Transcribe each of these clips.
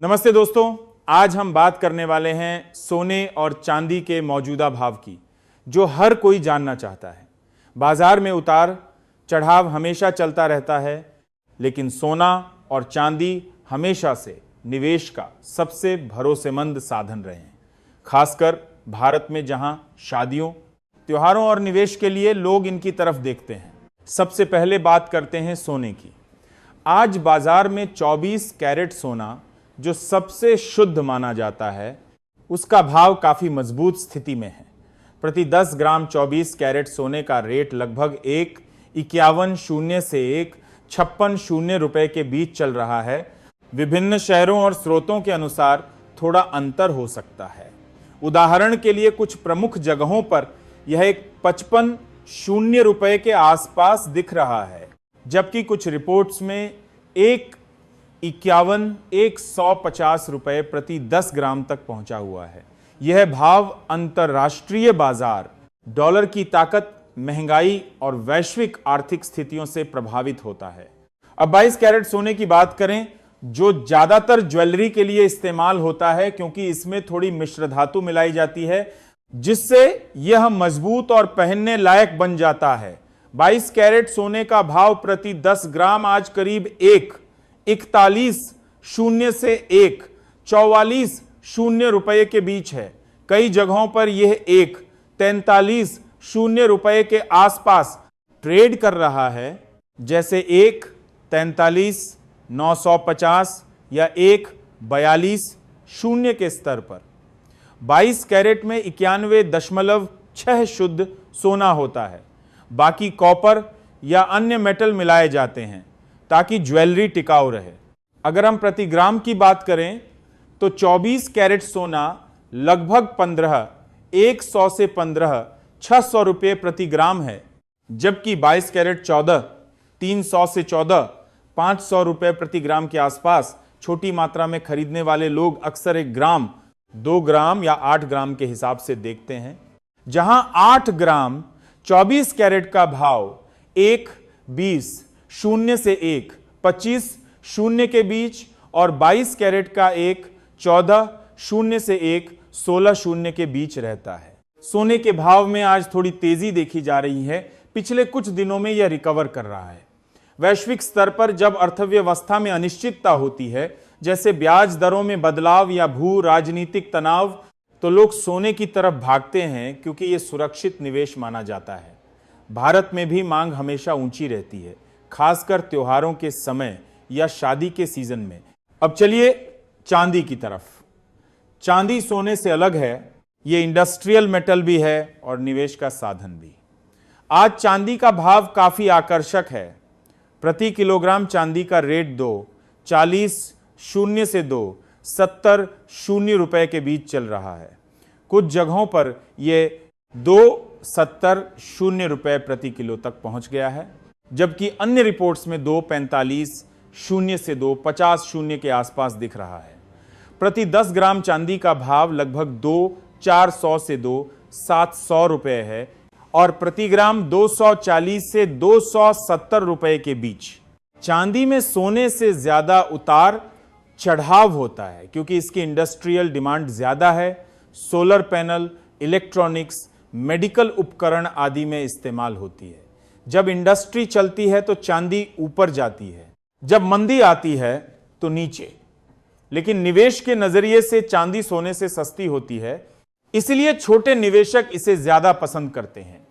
नमस्ते दोस्तों, आज हम बात करने वाले हैं सोने और चांदी के मौजूदा भाव की, जो हर कोई जानना चाहता है। बाजार में उतार चढ़ाव हमेशा चलता रहता है, लेकिन सोना और चांदी हमेशा से निवेश का सबसे भरोसेमंद साधन रहे हैं। खासकर भारत में जहां शादियों, त्योहारों और निवेश के लिए लोग इनकी तरफ देखते हैं। सबसे पहले बात करते हैं सोने की। आज बाजार में 24 कैरेट सोना, जो सबसे शुद्ध माना जाता है, उसका भाव काफी मजबूत स्थिति में है। प्रति 10 ग्राम 24 कैरेट सोने का रेट लगभग 1,51 से 1,56 रुपए के बीच चल रहा है। विभिन्न शहरों और स्रोतों के अनुसार थोड़ा अंतर हो सकता है। उदाहरण के लिए कुछ प्रमुख जगहों पर यह 1,55 रुपए के आसपास दिख रहा है, जबकि कुछ रिपोर्ट्स में 1,50 रुपए प्रति 10 ग्राम तक पहुंचा हुआ है। यह भाव अंतरराष्ट्रीय बाजार, डॉलर की ताकत, महंगाई और वैश्विक आर्थिक स्थितियों से प्रभावित होता है। अब 22 कैरेट सोने की बात करें, जो ज्यादातर ज्वेलरी के लिए इस्तेमाल होता है, क्योंकि इसमें थोड़ी मिश्र धातु मिलाई जाती है, जिससे यह मजबूत और पहनने लायक बन जाता है। 22 कैरेट सोने का भाव प्रति 10 ग्राम आज करीब 1,41 से 1,44 रुपए के बीच है। कई जगहों पर यह 1,43 रुपए के आसपास ट्रेड कर रहा है, जैसे 1,43,950 या 1,42 के स्तर पर। 22 कैरेट में 91.6 शुद्ध सोना होता है। बाकी कॉपर या अन्य मेटल मिलाए जाते हैं ताकि ज्वेलरी टिकाऊ रहे। अगर हम प्रति ग्राम की बात करें तो 24 कैरेट सोना लगभग 100 से 600 रुपये प्रति ग्राम है, जबकि 22 कैरेट 300 से 500 रुपये प्रति ग्राम के आसपास। छोटी मात्रा में खरीदने वाले लोग अक्सर 1 ग्राम, 2 ग्राम या 8 ग्राम के हिसाब से देखते हैं। जहां 8 ग्राम 24 कैरेट का भाव 1,20 से 1,25 के बीच और 22 कैरेट का 1,14 से 1,16 के बीच रहता है। सोने के भाव में आज थोड़ी तेजी देखी जा रही है। पिछले कुछ दिनों में यह रिकवर कर रहा है। वैश्विक स्तर पर जब अर्थव्यवस्था में अनिश्चितता होती है, जैसे ब्याज दरों में बदलाव या भू राजनीतिक तनाव, तो लोग सोने की तरफ भागते हैं, क्योंकि यह सुरक्षित निवेश माना जाता है। भारत में भी मांग हमेशा ऊंची रहती है, खासकर त्योहारों के समय या शादी के सीजन में। अब चलिए चांदी की तरफ। चांदी सोने से अलग है, ये इंडस्ट्रियल मेटल भी है और निवेश का साधन भी। आज चांदी का भाव काफी आकर्षक है। प्रति किलोग्राम चांदी का रेट 2,40 से 2,70 रुपए के बीच चल रहा है। कुछ जगहों पर यह 2,70 रुपए प्रति किलो तक पहुंच गया है, जबकि अन्य रिपोर्ट्स में 2,45 से 2,50 के आसपास दिख रहा है। प्रति 10 ग्राम चांदी का भाव लगभग 2,400 से 2,700 रुपए है और प्रति ग्राम 240 से 270 रुपए के बीच। चांदी में सोने से ज्यादा उतार चढ़ाव होता है, क्योंकि इसकी इंडस्ट्रियल डिमांड ज्यादा है। सोलर पैनल, इलेक्ट्रॉनिक्स, मेडिकल उपकरण आदि में इस्तेमाल होती है। जब इंडस्ट्री चलती है तो चांदी ऊपर जाती है, जब मंदी आती है तो नीचे। लेकिन निवेश के नजरिए से चांदी सोने से सस्ती होती है, इसलिए छोटे निवेशक इसे ज्यादा पसंद करते हैं।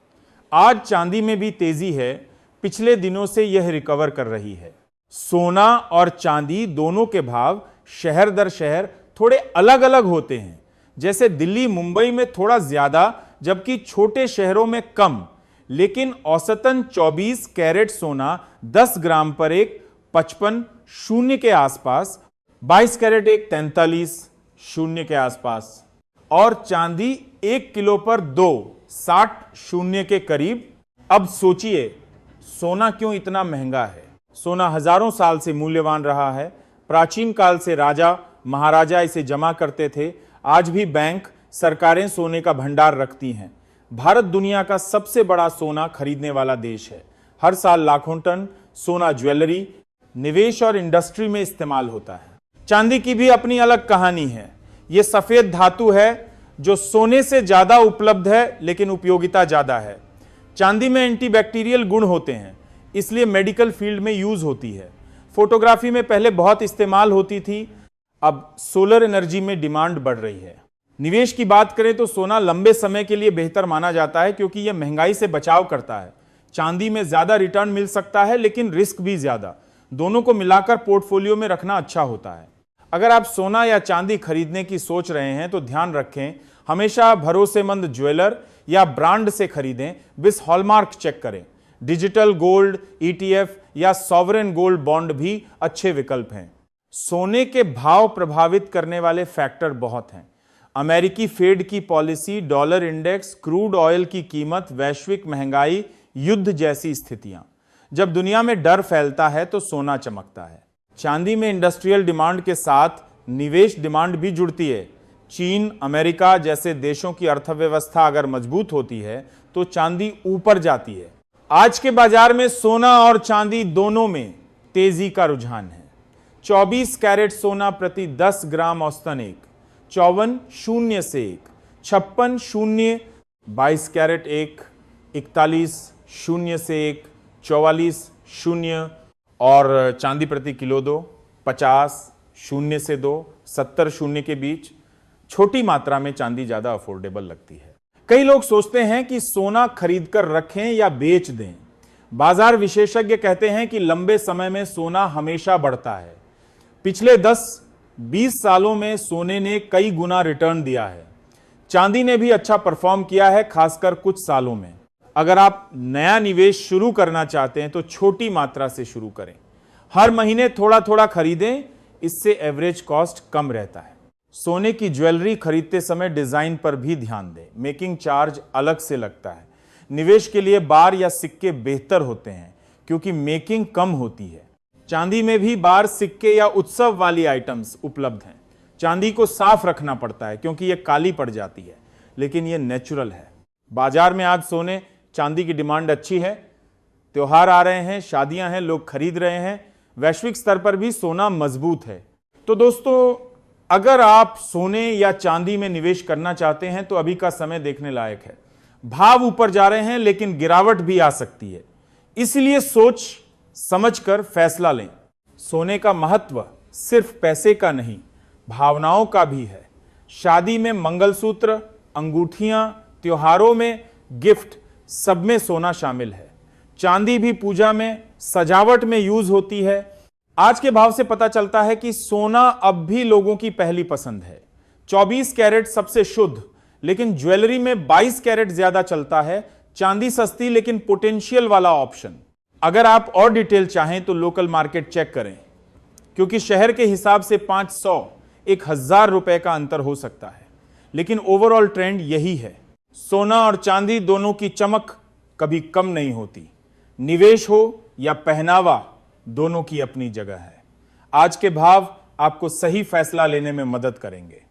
आज चांदी में भी तेजी है। पिछले दिनों से यह रिकवर कर रही है। सोना और चांदी दोनों के भाव शहर दर शहर थोड़े अलग अलग होते हैं। जैसे दिल्ली, मुंबई में थोड़ा ज्यादा, जबकि छोटे शहरों में कम। लेकिन औसतन 24 कैरेट सोना 10 ग्राम पर 1,55 के आसपास, 22 कैरेट 1,43 के आसपास और चांदी 1 किलो पर 2,60 के करीब। अब सोचिए सोना क्यों इतना महंगा है। सोना हजारों साल से मूल्यवान रहा है। प्राचीन काल से राजा महाराजा इसे जमा करते थे। आज भी बैंक, सरकारें सोने का भंडार रखती हैं। भारत दुनिया का सबसे बड़ा सोना खरीदने वाला देश है। हर साल लाखों टन सोना ज्वेलरी, निवेश और इंडस्ट्री में इस्तेमाल होता है। चांदी की भी अपनी अलग कहानी है। यह सफेद धातु है जो सोने से ज्यादा उपलब्ध है, लेकिन उपयोगिता ज्यादा है। चांदी में एंटीबैक्टीरियल गुण होते हैं, इसलिए मेडिकल फील्ड में यूज होती है। फोटोग्राफी में पहले बहुत इस्तेमाल होती थी, अब सोलर एनर्जी में डिमांड बढ़ रही है। निवेश की बात करें तो सोना लंबे समय के लिए बेहतर माना जाता है, क्योंकि यह महंगाई से बचाव करता है। चांदी में ज्यादा रिटर्न मिल सकता है, लेकिन रिस्क भी ज्यादा। दोनों को मिलाकर पोर्टफोलियो में रखना अच्छा होता है। अगर आप सोना या चांदी खरीदने की सोच रहे हैं तो ध्यान रखें, हमेशा भरोसेमंद ज्वेलर या ब्रांड से खरीदें। बिस हॉलमार्क चेक करें। डिजिटल गोल्ड, ETF या सॉवरेन गोल्ड बॉन्ड भी अच्छे विकल्प हैं। सोने के भाव प्रभावित करने वाले फैक्टर बहुत हैं। अमेरिकी फेड की policy, dollar index, crude oil की कीमत, वैश्विक महंगाई, युद्ध जैसी स्थितियां। जब दुनिया में डर फैलता है तो सोना चमकता है। चांदी में इंडस्ट्रियल डिमांड के साथ निवेश डिमांड भी जुड़ती है। चीन, अमेरिका जैसे देशों की अर्थव्यवस्था अगर मजबूत होती है तो चांदी ऊपर जाती है। आज के बाजार में सोना और चांदी दोनों में तेजी का रुझान है। 24 कैरेट सोना प्रति 10 ग्राम औसतन 1, 54 शून्य से 1, 56 शून्य, 22 कैरेट 1, 41 शून्य से 1, 44 शून्य और चांदी प्रति किलो 2, 50 शून्य से 2, 70 शून्य के बीच। छोटी मात्रा में चांदी ज्यादा अफोर्डेबल लगती है। कई लोग सोचते हैं कि सोना खरीदकर रखें या बेच दें। बाजार विशेषज्ञ कहते हैं कि लंबे समय में सोना हमेशा बढ़ता है। पिछले 10-20 सालों में सोने ने कई गुना रिटर्न दिया है। चांदी ने भी अच्छा परफॉर्म किया है, खासकर कुछ सालों में। अगर आप नया निवेश शुरू करना चाहते हैं तो छोटी मात्रा से शुरू करें। हर महीने थोड़ा थोड़ा खरीदें, इससे एवरेज कॉस्ट कम रहता है। सोने की ज्वेलरी खरीदते समय डिजाइन पर भी ध्यान दें। मेकिंग चार्ज अलग से लगता है। निवेश के लिए बार या सिक्के बेहतर होते हैं, क्योंकि मेकिंग कम होती है। चांदी में भी बार, सिक्के या उत्सव वाली आइटम्स उपलब्ध हैं। चांदी को साफ रखना पड़ता है, क्योंकि यह काली पड़ जाती है, लेकिन यह नेचुरल है। बाजार में आज सोने चांदी की डिमांड अच्छी है। त्योहार आ रहे हैं, शादियां हैं, लोग खरीद रहे हैं। वैश्विक स्तर पर भी सोना मजबूत है। तो दोस्तों, अगर आप सोने या चांदी में निवेश करना चाहते हैं तो अभी का समय देखने लायक है। भाव ऊपर जा रहे हैं, लेकिन गिरावट भी आ सकती है, इसलिए सोच समझकर फैसला लें। सोने का महत्व सिर्फ पैसे का नहीं, भावनाओं का भी है। शादी में मंगलसूत्र, अंगूठियां, त्योहारों में गिफ्ट, सब में सोना शामिल है। चांदी भी पूजा में, सजावट में यूज होती है। आज के भाव से पता चलता है कि सोना अब भी लोगों की पहली पसंद है। 24 कैरेट सबसे शुद्ध, लेकिन ज्वेलरी में 22 कैरेट ज्यादा चलता है। चांदी सस्ती लेकिन पोटेंशियल वाला ऑप्शन। अगर आप और डिटेल चाहें तो लोकल मार्केट चेक करें, क्योंकि शहर के हिसाब से 500-1000 रुपए का अंतर हो सकता है, लेकिन ओवरऑल ट्रेंड यही है। सोना और चांदी दोनों की चमक कभी कम नहीं होती। निवेश हो या पहनावा, दोनों की अपनी जगह है। आज के भाव आपको सही फैसला लेने में मदद करेंगे।